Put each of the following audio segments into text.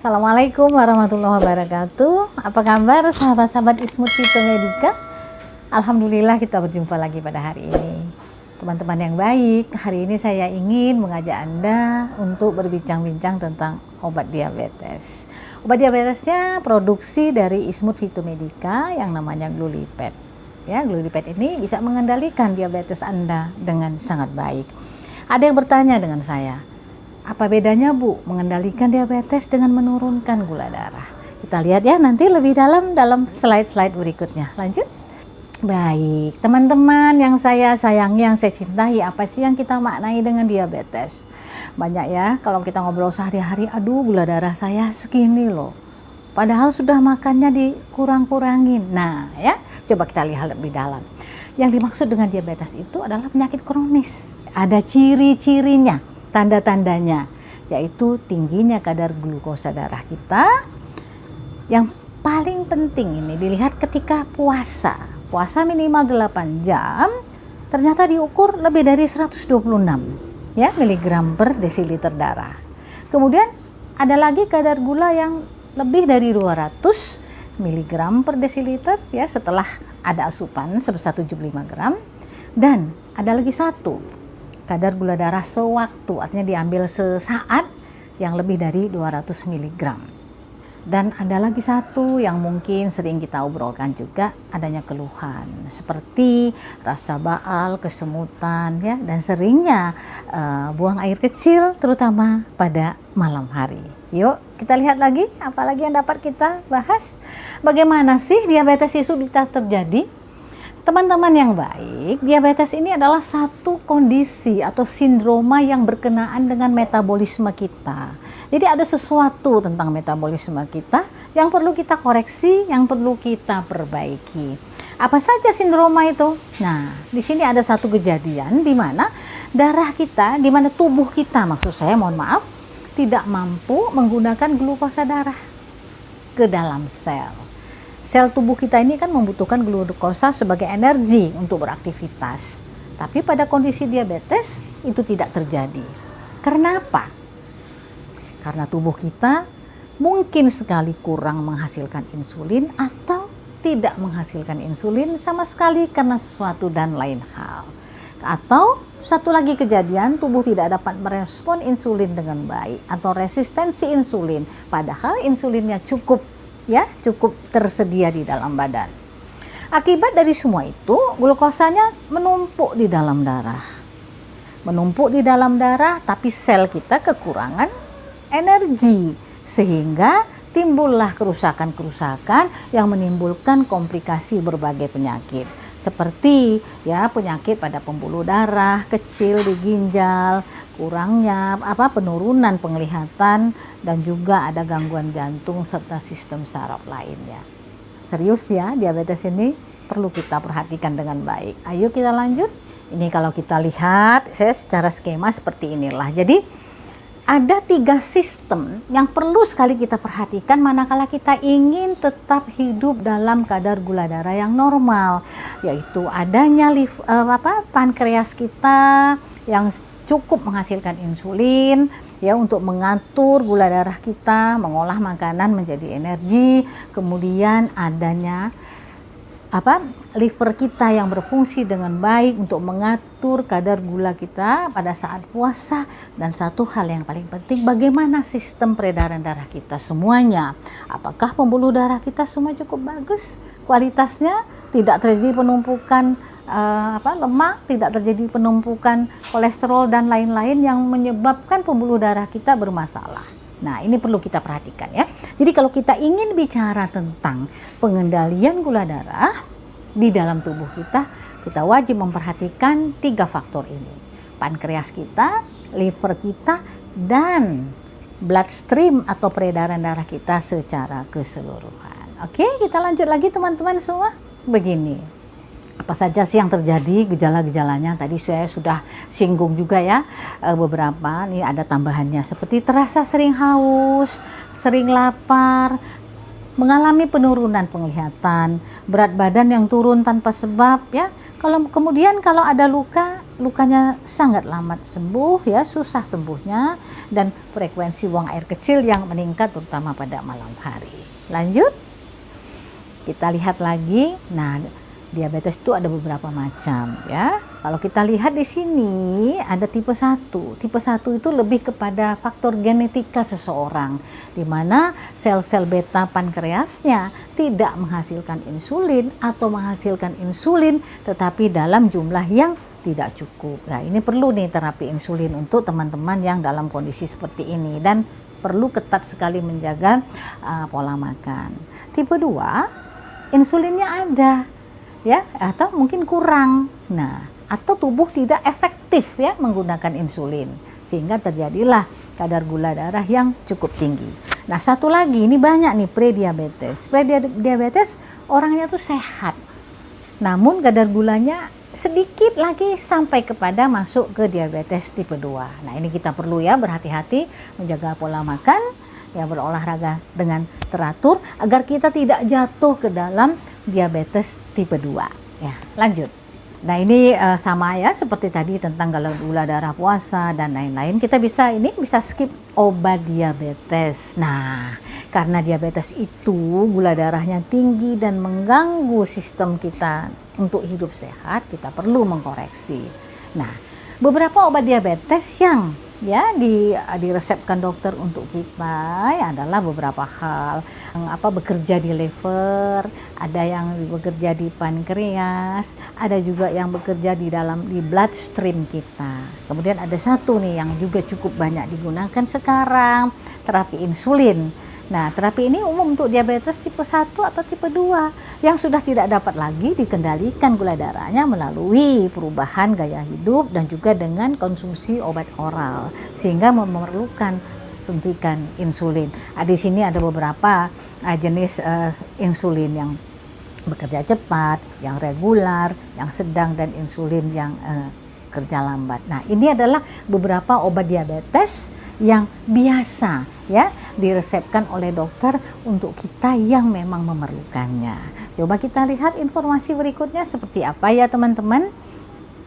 Assalamualaikum warahmatullahi wabarakatuh. Apa kabar sahabat-sahabat Ismut Fitomedica? Alhamdulillah kita berjumpa lagi pada hari ini. Teman-teman yang baik, hari ini saya ingin mengajak Anda untuk berbincang-bincang tentang obat diabetes. Obat diabetesnya produksi dari Ismut Fitomedica yang namanya Glulipet. Ya, Glulipet ini bisa mengendalikan diabetes Anda dengan sangat baik. Ada yang bertanya dengan saya, apa bedanya Bu mengendalikan diabetes dengan menurunkan gula darah? Kita lihat ya nanti lebih dalam slide-slide berikutnya. Lanjut. Baik, teman-teman yang saya sayangi, yang saya cintai, apa sih yang kita maknai dengan diabetes? Banyak ya, kalau kita ngobrol sehari-hari, aduh gula darah saya segini loh. Padahal sudah makannya dikurang-kurangin. Nah ya, coba kita lihat lebih dalam. Yang dimaksud dengan diabetes itu adalah penyakit kronis. Ada ciri-cirinya. Tanda-tandanya yaitu tingginya kadar glukosa darah kita. Yang paling penting ini dilihat ketika puasa minimal 8 jam ternyata diukur lebih dari 126 ya miligram per desiliter darah. Kemudian ada lagi kadar gula yang lebih dari 200 miligram per desiliter ya setelah ada asupan sebesar 75 gram. Dan ada lagi satu, kadar gula darah sewaktu, artinya diambil sesaat yang lebih dari 200 mg. Dan ada lagi satu yang mungkin sering kita obrolkan juga, adanya keluhan seperti rasa baal, kesemutan ya, dan seringnya buang air kecil terutama pada malam hari. Yuk kita lihat lagi apalagi yang dapat kita bahas. Bagaimana sih diabetes itu bisa terjadi? Teman-teman yang baik, diabetes ini adalah satu kondisi atau sindroma yang berkenaan dengan metabolisme kita. Jadi ada sesuatu tentang metabolisme kita yang perlu kita koreksi, yang perlu kita perbaiki. Apa saja sindroma itu? Nah, di sini ada satu kejadian di mana darah kita, di mana tubuh kita, maksud saya mohon maaf, tidak mampu menggunakan glukosa darah ke dalam sel. Sel tubuh kita ini kan membutuhkan glukosa sebagai energi untuk beraktivitas. Tapi pada kondisi diabetes itu tidak terjadi. Karena apa? Karena tubuh kita mungkin sekali kurang menghasilkan insulin atau tidak menghasilkan insulin sama sekali karena sesuatu dan lain hal. Atau satu lagi kejadian, tubuh tidak dapat merespon insulin dengan baik atau resistensi insulin. Padahal insulinnya cukup tersedia di dalam badan. Akibat dari semua itu, glukosanya menumpuk di dalam darah. Menumpuk di dalam darah, tapi sel kita kekurangan energi. Sehingga timbullah kerusakan-kerusakan yang menimbulkan komplikasi berbagai penyakit. Seperti ya penyakit pada pembuluh darah, kecil di ginjal, kurangnya penurunan penglihatan, dan juga ada gangguan jantung serta sistem saraf lainnya. Serius ya, diabetes ini perlu kita perhatikan dengan baik. Ayo kita lanjut. Ini kalau kita lihat, saya secara skema seperti inilah. Jadi ada 3 sistem yang perlu sekali kita perhatikan manakala kita ingin tetap hidup dalam kadar gula darah yang normal, yaitu adanya pankreas kita yang cukup menghasilkan insulin ya untuk mengatur gula darah kita, mengolah makanan menjadi energi, kemudian adanya liver kita yang berfungsi dengan baik untuk mengatur kadar gula kita pada saat puasa. Dan satu hal yang paling penting, bagaimana sistem peredaran darah kita semuanya. Apakah pembuluh darah kita semua cukup bagus kualitasnya, tidak terjadi penumpukan lemak, tidak terjadi penumpukan kolesterol dan lain-lain yang menyebabkan pembuluh darah kita bermasalah. Nah, ini perlu kita perhatikan ya. Jadi kalau kita ingin bicara tentang pengendalian gula darah di dalam tubuh kita, kita wajib memperhatikan 3 faktor ini. Pankreas kita, liver kita, dan bloodstream atau peredaran darah kita secara keseluruhan. Oke, kita lanjut lagi teman-teman semua. Begini, apa saja sih yang terjadi, gejala-gejalanya tadi saya sudah singgung juga ya beberapa. Ini ada tambahannya seperti terasa sering haus, sering lapar, mengalami penurunan penglihatan, berat badan yang turun tanpa sebab ya. Kemudian kalau ada luka lukanya sangat lambat sembuh ya, susah sembuhnya, dan frekuensi buang air kecil yang meningkat terutama pada malam hari. Lanjut, kita lihat lagi. Nah, diabetes itu ada beberapa macam ya. Kalau kita lihat di sini ada tipe 1. Tipe 1 itu lebih kepada faktor genetika seseorang, di mana sel-sel beta pankreasnya tidak menghasilkan insulin atau menghasilkan insulin tetapi dalam jumlah yang tidak cukup. Nah, ini perlu nih terapi insulin untuk teman-teman yang dalam kondisi seperti ini, dan perlu ketat sekali menjaga pola makan. Tipe 2, insulinnya ada ya, atau mungkin kurang. Nah, atau tubuh tidak efektif ya menggunakan insulin, sehingga terjadilah kadar gula darah yang cukup tinggi. Nah, satu lagi, ini banyak nih prediabetes. Prediabetes orangnya tuh sehat, namun kadar gulanya sedikit lagi sampai kepada masuk ke diabetes tipe 2. Nah, ini kita perlu ya berhati-hati menjaga pola makan, ya berolahraga dengan teratur agar kita tidak jatuh ke dalam diabetes tipe 2 ya. Lanjut. Nah, ini sama ya seperti tadi tentang gula darah puasa dan lain-lain. Kita bisa skip obat diabetes. Nah, karena diabetes itu gula darahnya tinggi dan mengganggu sistem kita untuk hidup sehat, kita perlu mengkoreksi. Nah, beberapa obat diabetes yang ya diresepkan dokter untuk kita ya, adalah beberapa hal yang bekerja di liver, ada yang bekerja di pankreas, ada juga yang bekerja di bloodstream kita. Kemudian ada satu nih yang juga cukup banyak digunakan sekarang, terapi insulin. Nah, terapi ini umum untuk diabetes tipe 1 atau tipe 2 yang sudah tidak dapat lagi dikendalikan gula darahnya melalui perubahan gaya hidup dan juga dengan konsumsi obat oral, sehingga memerlukan suntikan insulin. Di sini ada beberapa jenis insulin yang bekerja cepat, yang regular, yang sedang, dan insulin yang kerja lambat. Nah, ini adalah beberapa obat diabetes yang biasa ya diresepkan oleh dokter untuk kita yang memang memerlukannya. Coba kita lihat informasi berikutnya seperti apa ya teman-teman.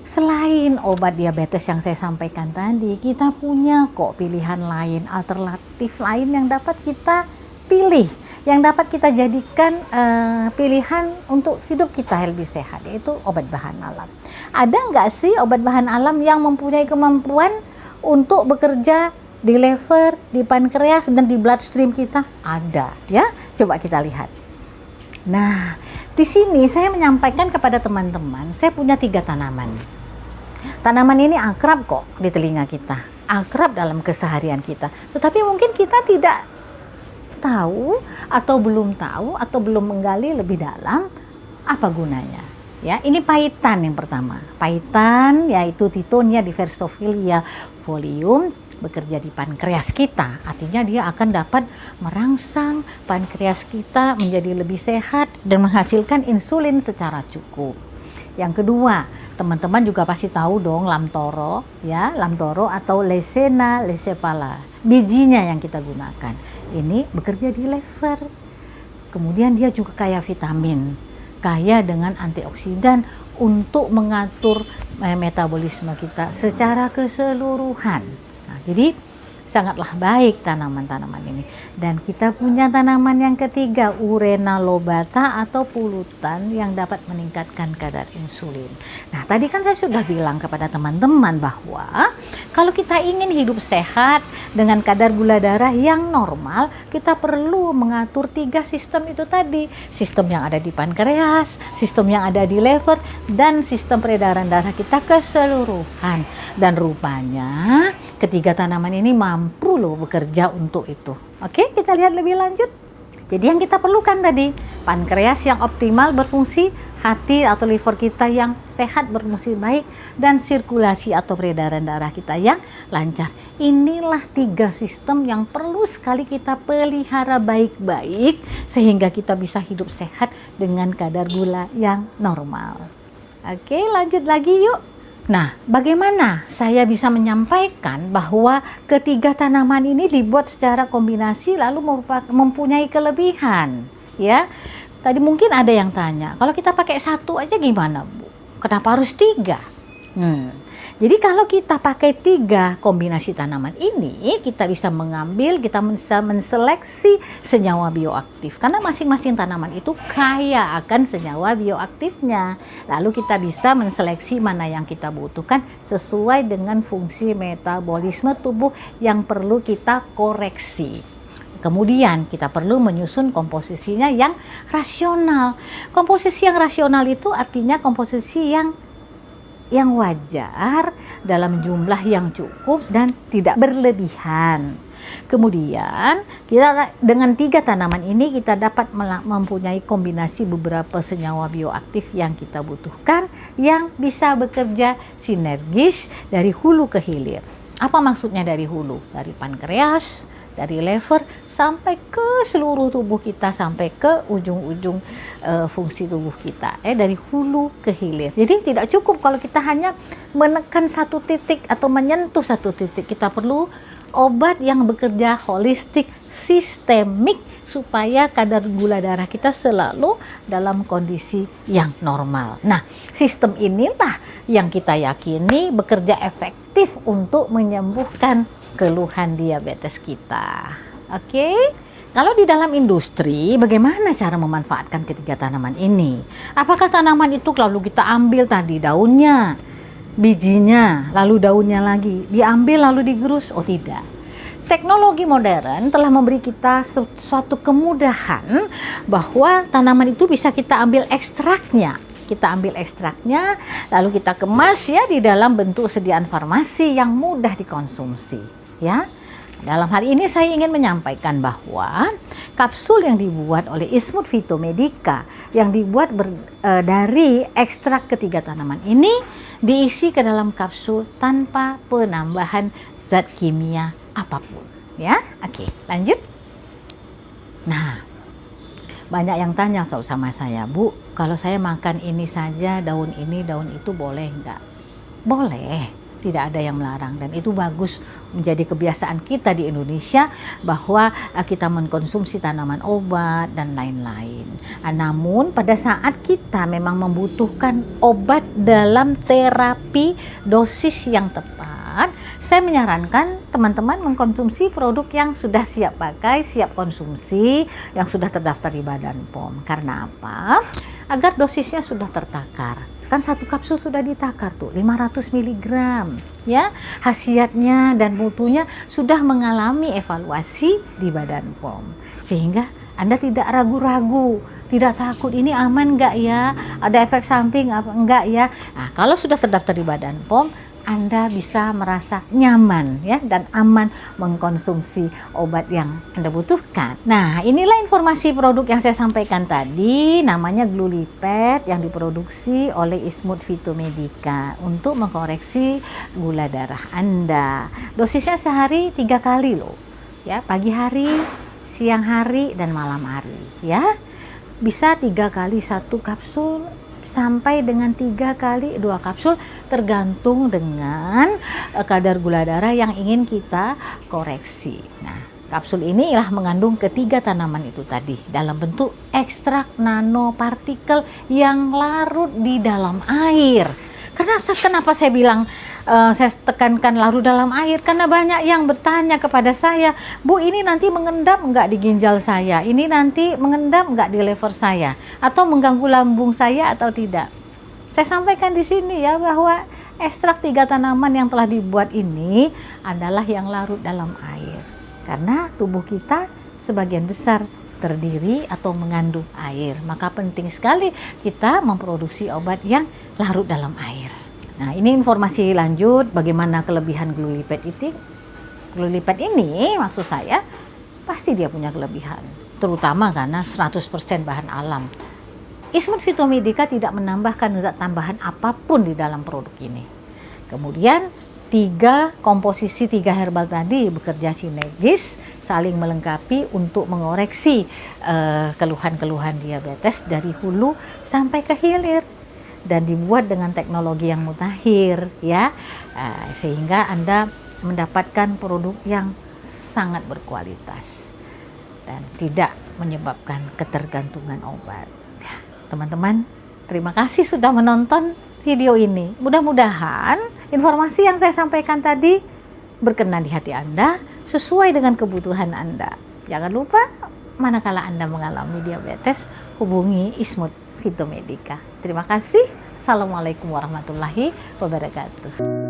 Selain obat diabetes yang saya sampaikan tadi, kita punya kok pilihan lain, alternatif lain yang dapat kita pilih, yang dapat kita jadikan pilihan untuk hidup kita lebih sehat, yaitu obat bahan alam. Ada nggak sih obat bahan alam yang mempunyai kemampuan untuk bekerja di liver, di pankreas, dan di bloodstream kita? Ada ya, coba kita lihat. Nah, di sini saya menyampaikan kepada teman-teman, saya punya 3 tanaman. Tanaman ini akrab kok di telinga kita, akrab dalam keseharian kita, tetapi mungkin kita tidak tahu atau belum tahu atau belum menggali lebih dalam apa gunanya. Ya, ini paitan yang pertama. Paitan yaitu Tithonia diversophilia folium, bekerja di pankreas kita, artinya dia akan dapat merangsang pankreas kita menjadi lebih sehat dan menghasilkan insulin secara cukup. Yang kedua, teman-teman juga pasti tahu dong lamtoro ya, lamtoro atau Lysena lysepala, bijinya yang kita gunakan. Ini bekerja di liver, kemudian dia juga kaya vitamin, kaya dengan antioksidan untuk mengatur metabolisme kita secara keseluruhan. Jadi sangatlah baik tanaman-tanaman ini. Dan kita punya tanaman yang ketiga, Urena lobata atau pulutan yang dapat meningkatkan kadar insulin. Nah, tadi kan saya sudah bilang kepada teman-teman bahwa kalau kita ingin hidup sehat dengan kadar gula darah yang normal, kita perlu mengatur 3 sistem itu tadi. Sistem yang ada di pankreas, sistem yang ada di liver, dan sistem peredaran darah kita keseluruhan. Dan rupanya ketiga tanaman ini mampu loh bekerja untuk itu. Oke, kita lihat lebih lanjut. Jadi yang kita perlukan tadi, pankreas yang optimal berfungsi, hati atau liver kita yang sehat berfungsi baik, dan sirkulasi atau peredaran darah kita yang lancar. Inilah 3 sistem yang perlu sekali kita pelihara baik-baik sehingga kita bisa hidup sehat dengan kadar gula yang normal. Oke, lanjut lagi yuk. Nah, bagaimana saya bisa menyampaikan bahwa ketiga tanaman ini dibuat secara kombinasi lalu mempunyai kelebihan? Ya, tadi mungkin ada yang tanya, kalau kita pakai 1 aja gimana, Bu? Kenapa harus 3? Jadi kalau kita pakai 3 kombinasi tanaman ini, kita bisa mengambil, kita bisa menseleksi senyawa bioaktif. Karena masing-masing tanaman itu kaya akan senyawa bioaktifnya. Lalu kita bisa menseleksi mana yang kita butuhkan sesuai dengan fungsi metabolisme tubuh yang perlu kita koreksi. Kemudian kita perlu menyusun komposisinya yang rasional. Komposisi yang rasional itu artinya komposisi yang wajar dalam jumlah yang cukup dan tidak berlebihan. Kemudian kita dengan 3 tanaman ini kita dapat mempunyai kombinasi beberapa senyawa bioaktif yang kita butuhkan yang bisa bekerja sinergis dari hulu ke hilir. Apa maksudnya dari hulu? Dari pankreas, dari lever sampai ke seluruh tubuh kita, sampai ke ujung-ujung fungsi tubuh kita, dari hulu ke hilir. Jadi tidak cukup kalau kita hanya menekan satu titik atau menyentuh satu titik. Kita perlu obat yang bekerja holistik, sistemik, supaya kadar gula darah kita selalu dalam kondisi yang normal. Nah, sistem inilah yang kita yakini bekerja efektif untuk menyembuhkan keluhan diabetes kita. Oke? Kalau di dalam industri, bagaimana cara memanfaatkan ketiga tanaman ini? Apakah tanaman itu lalu kita ambil tadi daunnya, bijinya, lalu daunnya lagi, diambil lalu digerus? Oh tidak. Teknologi modern telah memberi kita suatu kemudahan bahwa tanaman itu bisa kita ambil ekstraknya. Kita ambil ekstraknya, lalu kita kemas ya di dalam bentuk sediaan farmasi yang mudah dikonsumsi. Ya, dalam hal ini saya ingin menyampaikan bahwa kapsul yang dibuat oleh Ismut Phytomedica yang dibuat dari ekstrak ketiga tanaman ini diisi ke dalam kapsul tanpa penambahan zat kimia apapun. Ya, oke, lanjut. Nah, banyak yang tanya sama saya, Bu, kalau saya makan ini saja, daun ini, daun itu boleh enggak? Boleh, tidak ada yang melarang, dan itu bagus menjadi kebiasaan kita di Indonesia bahwa kita mengkonsumsi tanaman obat dan lain-lain. Namun pada saat kita memang membutuhkan obat dalam terapi dosis yang tepat, saya menyarankan teman-teman mengkonsumsi produk yang sudah siap pakai, siap konsumsi, yang sudah terdaftar di Badan POM. Karena apa? Agar dosisnya sudah tertakar. Kan satu kapsul sudah ditakar tuh 500 mg ya. Khasiatnya dan mutunya sudah mengalami evaluasi di Badan POM. Sehingga Anda tidak ragu-ragu, tidak takut ini aman enggak ya? Ada efek samping apa enggak ya? Nah, kalau sudah terdaftar di Badan POM, Anda bisa merasa nyaman ya dan aman mengkonsumsi obat yang Anda butuhkan. Nah, inilah informasi produk yang saya sampaikan tadi, namanya Glulipet yang diproduksi oleh Ismut Phytomedica untuk mengkoreksi gula darah Anda. Dosisnya sehari 3 kali loh. Ya, pagi hari, siang hari dan malam hari ya. Bisa 3 kali 1 kapsul sampai dengan 3 kali 2 kapsul tergantung dengan kadar gula darah yang ingin kita koreksi. Nah, kapsul ini lah mengandung ketiga tanaman itu tadi dalam bentuk ekstrak nanopartikel yang larut di dalam air. Kenapa saya bilang saya tekankan larut dalam air? Karena banyak yang bertanya kepada saya, Bu, ini nanti mengendap enggak di ginjal saya? Ini nanti mengendap enggak di lever saya? Atau mengganggu lambung saya atau tidak? Saya sampaikan di sini ya bahwa ekstrak 3 tanaman yang telah dibuat ini adalah yang larut dalam air. Karena tubuh kita sebagian besar terdiri atau mengandung air, maka penting sekali kita memproduksi obat yang larut dalam air. Nah, ini informasi lanjut bagaimana kelebihan Glulipet itu. Glulipet ini maksud saya pasti dia punya kelebihan, terutama karena 100% bahan alam. Ismut Phytomedica tidak menambahkan zat tambahan apapun di dalam produk ini. Kemudian 3 komposisi 3 herbal tadi bekerja sinergis, saling melengkapi untuk mengoreksi keluhan-keluhan diabetes dari hulu sampai ke hilir, dan dibuat dengan teknologi yang mutakhir ya, sehingga Anda mendapatkan produk yang sangat berkualitas dan tidak menyebabkan ketergantungan obat. Teman-teman, terima kasih sudah menonton. video ini. Mudah-mudahan informasi yang saya sampaikan tadi berkenan di hati Anda, sesuai dengan kebutuhan Anda. Jangan lupa, manakala Anda mengalami diabetes, hubungi Ismut Fitomedica. Terima kasih. Assalamualaikum warahmatullahi wabarakatuh.